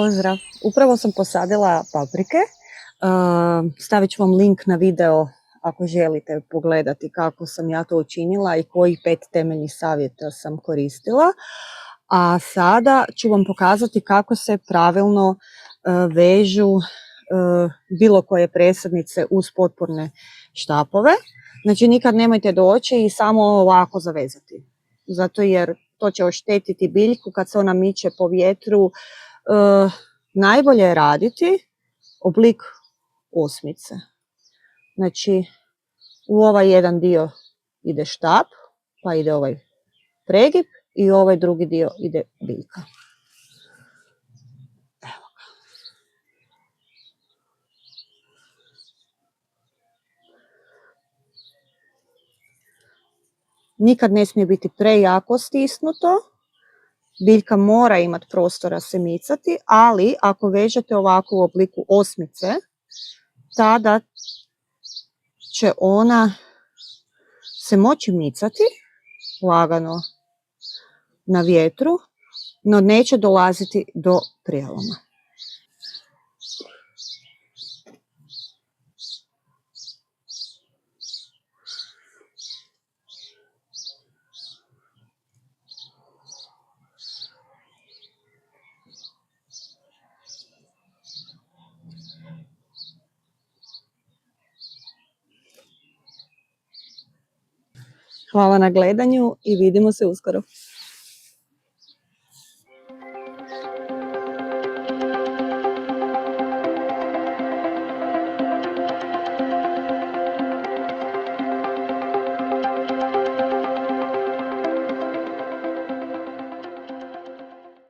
Pozdrav! Upravo sam posadila paprike. Stavit ću vam link na video ako želite pogledati kako sam ja to učinila i kojih 5 temeljnih savjeta sam koristila. A sada ću vam pokazati kako se pravilno vežu bilo koje presadnice uz potporne štapove. Znači nikad nemojte doći i samo ovako zavezati. Zato jer to će oštetiti biljku kad se ona miče po vjetru. Najbolje je raditi oblik osmice. Znači u ovaj jedan dio ide štap, pa ide ovaj pregib i ovaj drugi dio ide biljka. Evo ga. Nikad ne smije biti prejako stisnuto. Biljka mora imati prostora se micati, ali ako vežete ovako u obliku osmice, tada će ona se moći micati lagano na vjetru, no neće dolaziti do prijeloma. Hvala na gledanju i vidimo se uskoro.